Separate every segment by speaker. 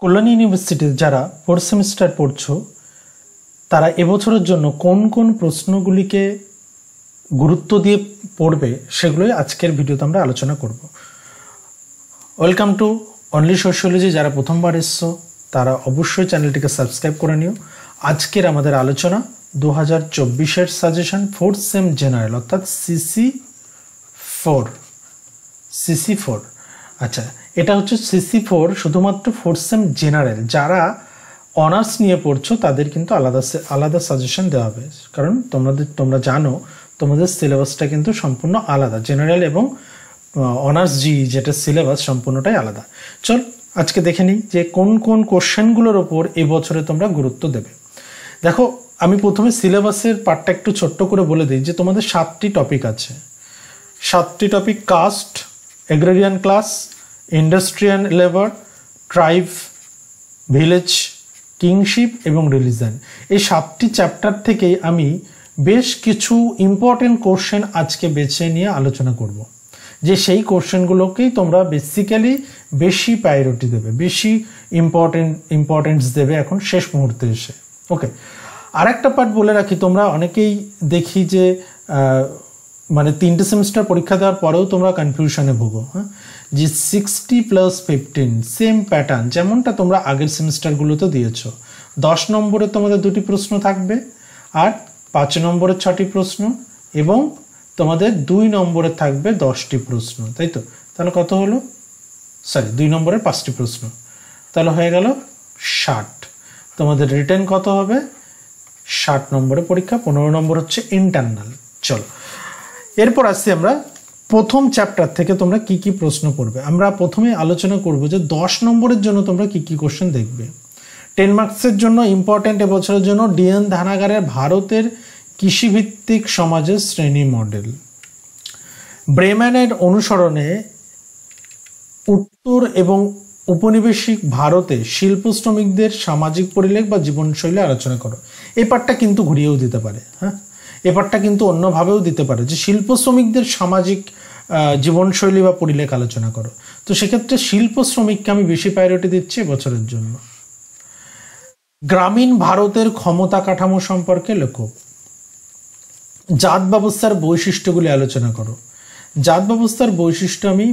Speaker 1: কল্যাণী ইউনিভার্সিটিতে যারা fourth semester পড়ছো তারা এবছরের জন্য কোন কোন প্রশ্নগুলিকে গুরুত্ব দিয়ে পড়বে সেগুলোই আজকের ভিডিওতে আমরা আলোচনা করব। Welcome to only sociology. যারা প্রথমবার এসছো তারা অবশ্যই চ্যানেলটিকে সাবস্ক্রাইব করে নিও। আজকের আমাদের আলোচনা 2024-এর সাজেশন ফোর্থ সেম জেনারেল অর্থাৎ সিসি4। আচ্ছা, এটা হচ্ছে সিসি4 শুধুমাত্র ফোর্থ সেম জেনারেল। যারা অনার্স নিয়ে পড়ছো তাদের কিন্তু আলাদা সাজেশন দেওয়া হবে, কারণ তোমরা জানো তোমাদের সিলেবাসটা কিন্তু সম্পূর্ণ আলাদা। জেনারেল এবং অনার্স যেটা সিলেবাস সম্পূর্ণটাই আলাদা। চল আজকে দেখে নিই যে কোন কোন কোশ্চেনগুলোর ওপর এবছরে তোমরা গুরুত্ব দেবে। দেখো, আমি প্রথমে সিলেবাসের পার্টটা একটু ছোট্ট করে বলে দিই যে তোমাদের 7টি টপিক আছে। 7টি topic: caste, agrarian class, industrial labour, tribe, village, kinship এবং রিলিজন। এই 7টি চ্যাপ্টার থেকেই আমি বেশ কিছু ইম্পর্টেন্ট কোশ্চেন আজকে বেছে নিয়ে আলোচনা করব, যে সেই কোশ্চেনগুলোকেই তোমরা বেসিক্যালি বেশি প্রায়োরিটি দেবে, বেশি ইম্পর্টেন্স দেবে এখন শেষ মুহূর্তে এসে। ওকে, আর একটা পার্ট বলে রাখি, তোমরা অনেকেই দেখি যে মানে 3টে সেমিস্টার পরীক্ষা দেওয়ার পরেও তোমরা কনফিউশনে ভোগো। হ্যাঁ, যে 60+15 সেম প্যাটার্ন যেমনটা তোমরা আগের সেমিস্টারগুলোতে দিয়েছো। 10 নম্বরে তোমাদের 2টি প্রশ্ন থাকবে, আর 5 নম্বরের 6টি প্রশ্ন, এবং তোমাদের 2 নম্বরে থাকবে 10টি প্রশ্ন, তাই তো? তাহলে কত হলো? 2 নম্বরের 5টি প্রশ্ন, তাহলে হয়ে গেল 60। তোমাদের রিটেন কত হবে? 60 নম্বরের পরীক্ষা, 15 নম্বর হচ্ছে ইন্টারনাল। চলো এরপর আসছি আমরা প্রথম চ্যাপ্টার থেকে তোমরা কি কি প্রশ্ন পড়বে। আমরা প্রথমে আলোচনা করব যে 10 নম্বরের জন্য তোমরা কি কি কোশ্চেন দেখবে। 10 মার্কসের জন্য ইম্পর্টেন্ট এবছরের জন্য ডিএন ধানাগারের ভারতের কৃষিভিত্তিক সমাজের শ্রেণী মডেল। ব্রেম্যানের অনুসরণে উত্তর এবং উপনিবেশিক ভারতে শিল্প শ্রমিকদের সামাজিক পরিলেখ বা জীবনশৈলী আলোচনা করো। এই পার্টটা কিন্তু ঘুরিয়েও দিতে পারে। হ্যাঁ, এই পার্টটা কিন্তু অন্যভাবেও দিতে পারে যে শিল্প শ্রমিকদের সামাজিক জীবনশৈলী বা পরিলেখ আলোচনা করো। তো সেক্ষেত্রে শিল্প শ্রমিককে আমি বেশি প্রায়োরিটি দিচ্ছি এবছরের জন্য। গ্রামীণ ভারতের ক্ষমতা কাঠামো সম্পর্কে লেখো। জাত ব্যবস্থার বৈশিষ্ট্যগুলি আলোচনা করো। জাত ব্যবস্থার বৈশিষ্ট্য আমি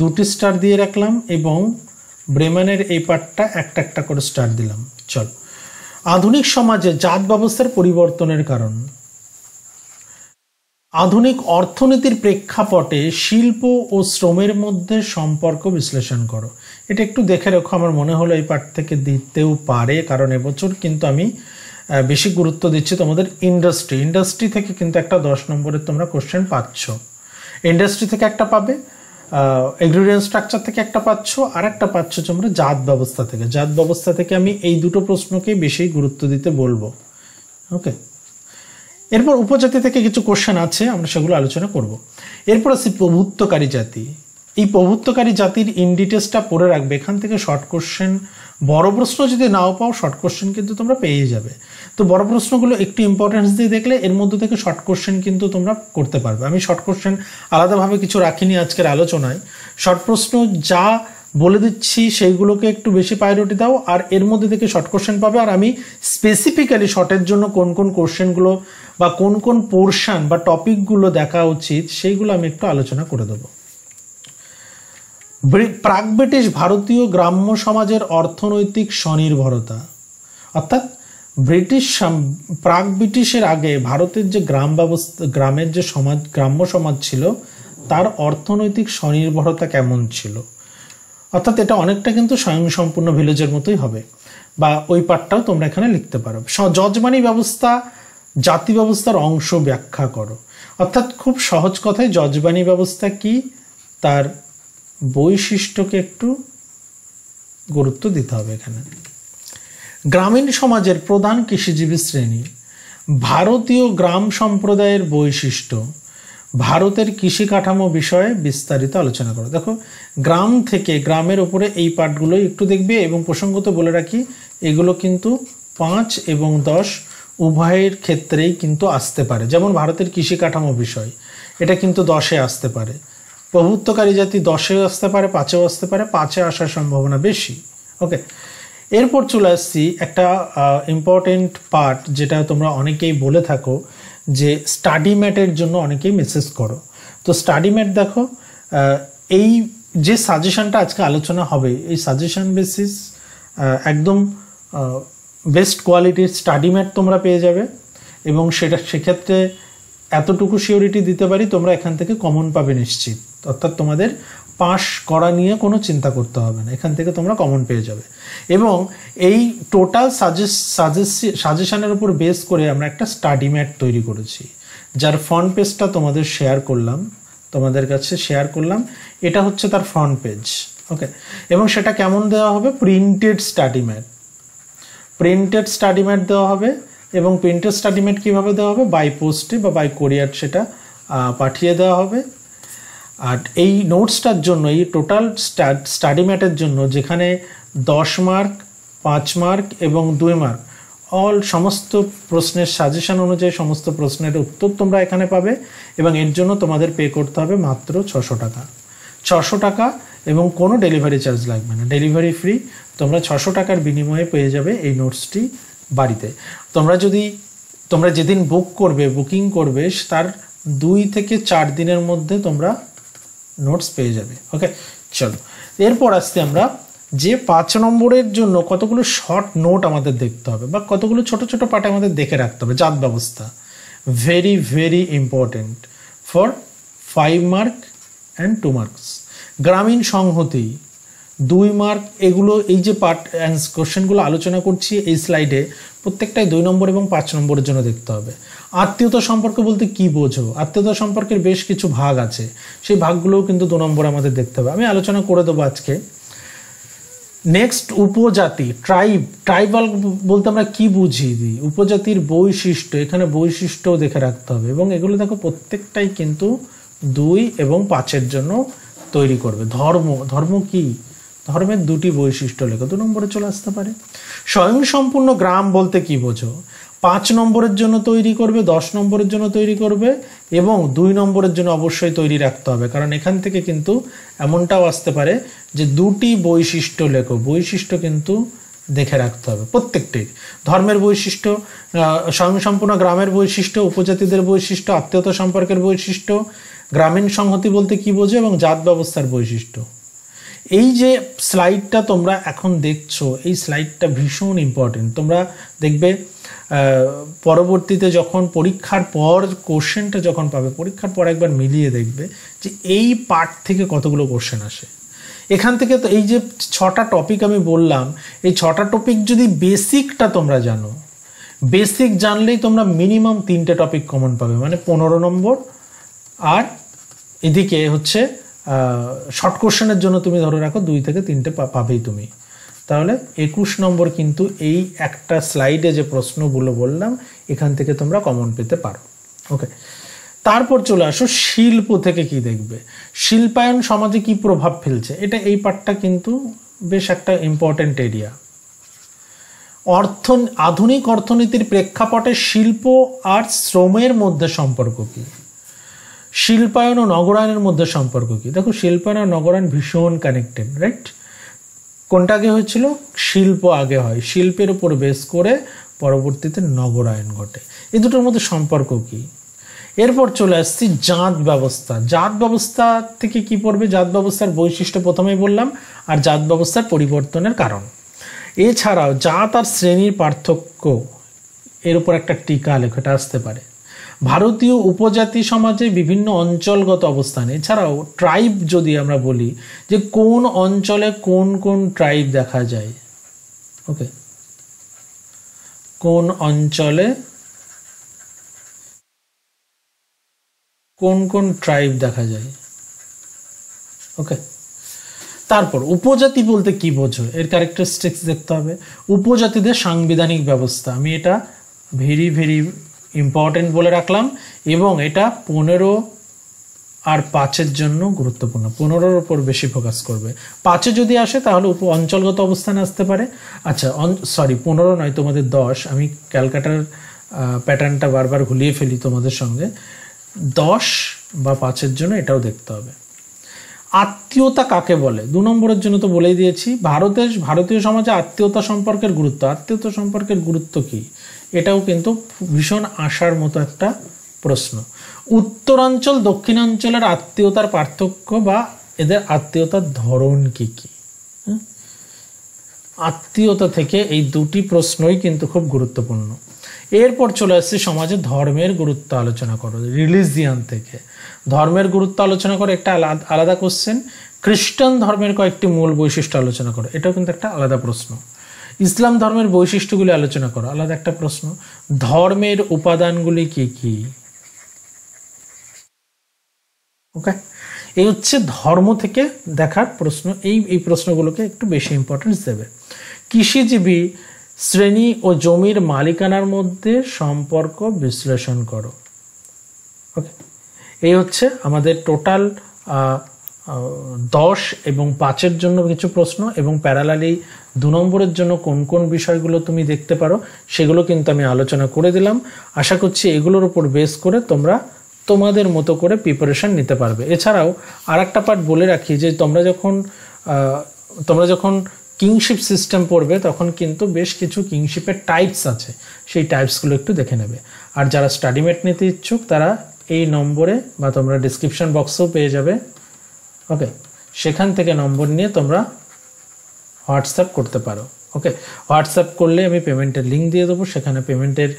Speaker 1: 2টি স্টার দিয়ে রাখলাম, এবং ব্রেম্যানের এই পার্টটা একটা করে স্টার দিলাম। চল, আধুনিক সমাজে জাত ব্যবস্থার পরিবর্তনের কারণ। আধুনিক অর্থনীতির প্রেক্ষাপটে শিল্প ও শ্রমের মধ্যে সম্পর্ক বিশ্লেষণ করো। এটা একটু দেখে রেখো, আমার মনে হলো এই পার্ট থেকে দিতেও পারে, কারণ এবছর কিন্তু আমি বেশি গুরুত্ব দিচ্ছি তোমাদের ইন্ডাস্ট্রি থেকে কিন্তু একটা 10 নম্বরের তোমরা কোশ্চেন পাচ্ছ। ইন্ডাস্ট্রি থেকে একটা পাবে, এগ্রিরিয়ান স্ট্রাকচার থেকে একটা পাচ্ছ, আর একটা পাচ্ছ তোমরা জাত ব্যবস্থা থেকে। জাত ব্যবস্থা থেকে আমি এই 2টো প্রশ্নকেই বেশি গুরুত্ব দিতে বলবো। ওকে, এরপর উপজাতি থেকে কিছু কোশ্চেন আছে, আমরা সেগুলো আলোচনা করব। এরপর আছে প্রভুত্বকারী জাতি। এই প্রভুত্বকারী জাতির ইন ডিটেলসটা পড়ে রাখবে। এখান থেকে শর্ট কোশ্চেন, বড় প্রশ্ন যদি নাও পাও শর্ট কোশ্চেন কিন্তু তোমরা পেয়ে যাবে। তো বড় প্রশ্নগুলো একটু ইম্পর্টেন্স দিয়ে দেখলে এর মধ্যে থেকে শর্ট কোশ্চেন কিন্তু তোমরা করতে পারবে। আমি শর্ট কোশ্চেন আলাদাভাবে কিছু রাখিনি আজকের আলোচনায়। শর্ট প্রশ্ন যা বলে দিচ্ছি সেইগুলোকে একটু বেশি প্রায়োরিটি দাও, আর এর মধ্যে থেকে শর্ট কোশ্চেন পাবে। আর আমি স্পেসিফিক্যালি শর্টের জন্য কোন কোন কোশ্চেনগুলো বা কোন কোন পোর্শন বা টপিকগুলো দেখা উচিত সেইগুলো আমি একটু আলোচনা করে দেবো। প্রাক ব্রিটিশ ভারতীয় গ্রাম্য সমাজের অর্থনৈতিক স্বনির্ভরতা, অর্থাৎ প্রাক ব্রিটিশের আগে ভারতের যে গ্রামের যে গ্রাম্য সমাজ ছিল তার অর্থনৈতিক স্বনির্ভরতা কেমন ছিল। অর্থাৎ এটা অনেকটা কিন্তু স্বয়ংসম্পূর্ণ ভিলেজের মতোই হবে, বা ওই পার্টটাও তোমরা এখানে লিখতে পারো। যজমানি ব্যবস্থা জাতি ব্যবস্থার অংশ ব্যাখ্যা করো। অর্থাৎ খুব সহজ কথায় যজমানি ব্যবস্থা কি, তার বৈশিষ্ট্যকে একটু গুরুত্ব দিতে হবে এখানে। গ্রামীণ সমাজের প্রধান কৃষিজীবী শ্রেণী, ভারতীয় গ্রাম সম্প্রদায়ের বৈশিষ্ট্য, ভারতের কৃষি কাঠামো বিষয়ে বিস্তারিত আলোচনা করো। দেখো, গ্রাম থেকে গ্রামের উপরে এই পার্টগুলো একটু দেখবে, এবং প্রসঙ্গত বলে রাখি এগুলো কিন্তু 5 এবং 10 উভয়ের ক্ষেত্রেই কিন্তু আসতে পারে। যেমন ভারতের কৃষি কাঠামো বিষয়, এটা কিন্তু 10-এ আসতে পারে। প্রভুত্বকারী জাতি 10-এও আসতে পারে, 5-এও আসতে পারে, 5-এ আসার সম্ভাবনা বেশি। ওকে, এরপর চলে আসছি একটা ইম্পর্টেন্ট পার্ট, যেটা তোমরা অনেকেই বলে থাকো যে স্টাডি ম্যাটের জন্য অনেকেই মেসেজ করো। তো স্টাডি ম্যাট দেখো, এই যে সাজেশনটা আজকে আলোচনা হবে, এই সাজেশন বেসিস একদম বেস্ট কোয়ালিটির স্টাডি ম্যাট তোমরা পেয়ে যাবে, এবং সেক্ষেত্রে এতটুকু সিওরিটি দিতে পারি তোমরা এখান থেকে কমন পাবে নিশ্চিত, অর্থাৎ তোমাদের পাস করা নিয়ে কোনো চিন্তা করতে হবে না, এখান থেকে তোমরা কমন পেয়ে যাবে। এবং এই টোটাল সাজেশনের উপর বেস করে আমরা একটা স্টাডি ম্যাট তৈরি করেছি, যার ফ্রন্ট পেজটা তোমাদের তোমাদের কাছে শেয়ার করলাম। এটা হচ্ছে তার ফ্রন্ট পেজ। ওকে, এবং সেটা কেমন দেওয়া হবে? প্রিন্টেড স্টাডি ম্যাট দেওয়া হবে। এবং প্রিন্টেড স্টাডি ম্যাট কীভাবে দেওয়া হবে? বাই পোস্টে বা বাই কোরিয়ার সেটা পাঠিয়ে দেওয়া হবে। আর এই নোটসটার জন্য, এই টোটাল স্টাডি ম্যাটের জন্য, যেখানে 10 মার্ক, 5 মার্ক এবং 2 মার্ক সমস্ত প্রশ্নের সাজেশন অনুযায়ী সমস্ত প্রশ্নের উত্তর তোমরা এখানে পাবে, এবং এর জন্য তোমাদের পে করতে হবে মাত্র 600 টাকা, এবং কোনো ডেলিভারি চার্জ লাগবে না, ডেলিভারি ফ্রি। তোমরা 600 টাকার বিনিময়ে পেয়ে যাবে এই নোটসটি বাড়িতে। তোমরা যেদিন বুকিং করবে তার 2 থেকে 4 দিনের মধ্যে তোমরা নোটস পেয়ে যাবে। ওকে, চলো এরপর আসতে আমরা যে 5 নম্বরের জন্য কতগুলো শর্ট নোট আমাদের দেখতে হবে, বা কতগুলো ছোট ছোট পার্ট আমাদের দেখে রাখতে হবে। জাত ব্যবস্থা very very important for 5 mark and 2 marks. গ্রামীণ সংহতি 2 মার্ক, এগুলো এই যে পার্ট কোশ্চেনগুলো আলোচনা করছি এই স্লাইডে, প্রত্যেকটাই 2 নম্বর এবং 5 নম্বরের জন্য দেখতে হবে। আত্মীয়তা সম্পর্ক বলতে কি বোঝো? আত্মীয়তা সম্পর্কের বেশ কিছু ভাগ আছে, সেই ভাগগুলোও কিন্তু 2 নম্বর আমাদের দেখতে হবে, আমি আলোচনা করে দেবো আজকে। নেক্সট, উপজাতি, ট্রাইবাল বলতে আমরা কি বুঝি দিই? উপজাতির বৈশিষ্ট্য, এখানে বৈশিষ্ট্যও দেখে রাখতে হবে, এবং এগুলো দেখো প্রত্যেকটাই কিন্তু 2 এবং 5-এর জন্য তৈরি করবে। ধর্ম কি? ধর্মের 2টি বৈশিষ্ট্য লেখো, 2 নম্বরে চলে আসতে পারে। স্বয়ংসম্পূর্ণ গ্রাম বলতে কি বোঝো? 5 নম্বরের জন্য তৈরি করবে, 10 নম্বরের জন্য তৈরি করবে, এবং 2 নম্বরের জন্য অবশ্যই তৈরি রাখতে হবে, কারণ এখান থেকে কিন্তু এমনটাও আসতে পারে যে 2টি বৈশিষ্ট্য লেখো, বৈশিষ্ট্য কিন্তু দেখে রাখতে হবে প্রত্যেকটির। ধর্মের বৈশিষ্ট্য, স্বয়ংসম্পূর্ণ গ্রামের বৈশিষ্ট্য, উপজাতিদের বৈশিষ্ট্য, আত্মীয়তা সম্পর্কের বৈশিষ্ট্য, গ্রামীণ সংহতি বলতে কি বোঝো, এবং জাত ব্যবস্থার বৈশিষ্ট্য। এই যে স্লাইডটা তোমরা এখন দেখছো, এই স্লাইডটা ভীষণ ইম্পর্টেন্ট। তোমরা দেখবে পরবর্তীতে যখন পরীক্ষার পর কোশ্চেনটা যখন পাবে, পরীক্ষার পর একবার মিলিয়ে দেখবে যে এই পার্ট থেকে কতগুলো কোশ্চেন আসে। এখান থেকে তো এই যে 6টা টপিক আমি বললাম, এই 6টা টপিক যদি বেসিকটা তোমরা জানো, বেসিক জানলেই তোমরা মিনিমাম 3টে টপিক কমন পাবে, মানে 15 নম্বর। আর এদিকে হচ্ছে শর্ট কোশ্চেনের জন্য তুমি ধরে রাখো 2 থেকে 3টে পাবেই তুমি, তাহলে 21 নম্বর কিন্তু এই একটা স্লাইডে যে প্রশ্নগুলো বললাম এখান থেকে তোমরা কমন পেতে পারো। ওকে, তারপর চলে আসো শিল্প থেকে কি দেখবে, শিল্পায়ন সমাজে কি প্রভাব ফেলছে, এটা এই পার্টটা কিন্তু বেশ একটা ইম্পর্টেন্ট এরিয়া। আধুনিক অর্থনীতির প্রেক্ষাপটে শিল্প আর শ্রমের মধ্যে সম্পর্ক কি, শিল্পায়ন ও নগরায়নের মধ্যে সম্পর্ক কি? দেখো, শিল্পায়ন আর নগরায়ন ভীষণ কানেক্টেড, রাইট? কোনটা আগে হয়েছিল? শিল্প আগে হয়, শিল্পের উপর বেস করে পরবর্তীতে নগরায়ন ঘটে। এই দুটোর মধ্যে সম্পর্ক কি? এরপর চলে আসছি জাত ব্যবস্থা। জাত ব্যবস্থা থেকে কি পড়বে? জাত ব্যবস্থার বৈশিষ্ট্য প্রথমেই বললাম, আর জাত ব্যবস্থার পরিবর্তনের কারণ। এছাড়াও জাত আর শ্রেণীর পার্থক্য, এর উপর একটা টিকা লেখাটা আসতে পারে। ভারতীয় উপজাতি সমাজে বিভিন্ন অঞ্চলগত অবস্থান, এছাড়াও ট্রাইব যদি আমরা বলি যে কোন অঞ্চলে কোন কোন ট্রাইব দেখা যায়। ওকে, কোন অঞ্চলে কোন কোন ট্রাইব দেখা যায়। ওকে, তারপর উপজাতি বলতে কি বোঝো, এর ক্যারেক্টারিস্টিক্স দেখতে হবে। উপজাতিদের সাংবিধানিক ব্যবস্থা, আমি এটা ভেরি ভেরি ইম্পর্টেন্ট বলে রাখলাম, এবং এটা 15 আর 5-এর জন্য গুরুত্বপূর্ণ। 15-এর উপর বেশি ফোকাস করবে, 5-এ যদি আসে তাহলে অঞ্চলগত অবস্থান আসতে পারে। আচ্ছা, 15 নয়, তোমাদের 10, আমি ক্যালকাটার প্যাটার্নটা বারবার ঘুলিয়ে ফেলি তোমাদের সঙ্গে। 10 বা 5-এর জন্য এটাও দেখতে হবে। আত্মীয়তা কাকে বলে? 2 নম্বরের জন্য তো বলেই দিয়েছি। ভারতীয় সমাজে আত্মীয়তা সম্পর্কের গুরুত্ব কি? এটাও কিন্তু ভীষণ আশার মতো একটা প্রশ্ন। উত্তরাঞ্চল দক্ষিণাঞ্চলের আত্মীয়তার পার্থক্য বা এদের আত্মীয়তার ধরন কি কি? আত্মীয়তা থেকে এই 2টি প্রশ্নই কিন্তু খুব গুরুত্বপূর্ণ। এরপর চলে আসছে সমাজে ধর্মের গুরুত্ব আলোচনা করো। রিলিজিয়ান থেকে ধর্মের গুরুত্ব আলোচনা করো, একটা আলাদা কোশ্চেন। খ্রিস্টান ধর্মের কয়েকটি মূল বৈশিষ্ট্য আলোচনা করো, এটাও কিন্তু একটা আলাদা প্রশ্ন। ইসলাম ধর্মের বৈশিষ্ট্যগুলি আলোচনা করো, আলাদা একটা প্রশ্ন। ধর্মের উপাদানগুলি কি কি? ওকে, এই হচ্ছে ধর্ম থেকে দেখার প্রশ্ন। এই প্রশ্নগুলোকে একটু বেশি ইম্পর্টেন্স দেবে। কৃষিজীবী শ্রেণী ও জমির মালিকানার মধ্যে সম্পর্ক বিশ্লেষণ করো। ওকে, এই হচ্ছে আমাদের টোটাল 10 এবং 5-এর জন্য কিছু প্রশ্ন, এবং প্যারালালি 2 নম্বরের জন্য কোন কোন বিষয়গুলো তুমি দেখতে পারো সেগুলো কিন্তু আমি আলোচনা করে দিলাম। আশা করছি এগুলোর উপর বেস করে তোমরা তোমাদের মতো করে প্রিপারেশন নিতে পারবে। এছাড়াও আরেকটা পার্ট বলে রাখি যে তোমরা যখন কিংশিপ সিস্টেম পড়বে তখন কিন্তু বেশ কিছু কিংশিপের টাইপস আছে, সেই টাইপসগুলো একটু দেখে নেবে। আর যারা স্টাডিমেট নিতে ইচ্ছুক তারা এই নম্বরে বা তোমরা ডিসক্রিপশন বক্সেও পেয়ে যাবে। ওকে, সেখান থেকে নম্বর নিয়ে তোমরা হোয়াটসঅ্যাপ করতে পারো। ওকে, হোয়াটসঅ্যাপ করলে আমি পেমেন্টের লিঙ্ক দিয়ে দেবো, সেখানে পেমেন্টের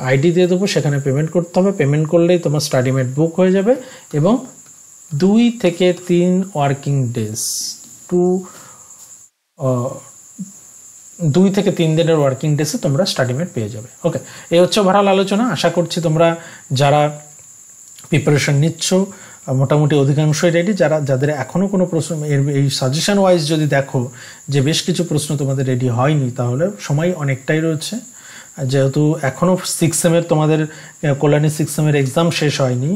Speaker 1: আইডি দিয়ে দেবো, সেখানে পেমেন্ট করতে হবে। পেমেন্ট করলেই তোমার স্টাডিমেট বুক হয়ে যাবে এবং 2 থেকে 3 ওয়ার্কিং ডেজ 2 থেকে 3 দিনের ওয়ার্কিং ডেসে তোমরা স্টাডিমেট পেয়ে যাবে। ওকে, এই হচ্ছে ওভারঅল আলোচনা। আশা করছি তোমরা যারা প্রিপারেশন নিচ্ছ মোটামুটি অধিকাংশই রেডি। যাদের এখনও কোনো প্রশ্ন এই সাজেশন ওয়াইজ যদি দেখো যে বেশ কিছু প্রশ্ন তোমাদের রেডি হয়নি, তাহলে সময় অনেকটাই রয়েছে। যেহেতু এখনও 6 সেমের তোমাদের কল্যাণী 6 সেমের এক্সাম শেষ হয়নি,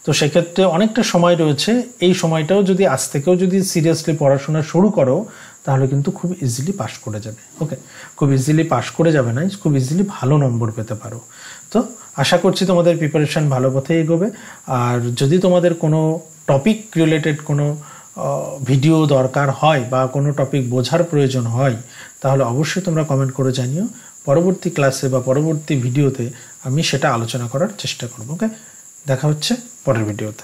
Speaker 1: তো সেক্ষেত্রে অনেকটা সময় রয়েছে। এই সময়টাও যদি আজ থেকেও যদি সিরিয়াসলি পড়াশোনা শুরু করো তাহলে কিন্তু খুব ইজিলি পাস করে যাবে। ওকে, খুব ইজিলি পাস করে যাবে না, খুব ইজিলি ভালো নম্বর পেতে পারো। তো আশা করছি তোমাদের প্রিপারেশন ভালো পথে এগোবে। আর যদি তোমাদের কোনো টপিক রিলেটেড কোনো ভিডিও দরকার হয় বা কোনো টপিক বোঝার প্রয়োজন হয় তাহলে অবশ্যই তোমরা কমেন্ট করে জানিও। পরবর্তী ক্লাসে বা পরবর্তী ভিডিওতে আমি সেটা আলোচনা করার চেষ্টা করব। ওকে, দেখা হচ্ছে পরের ভিডিওতে।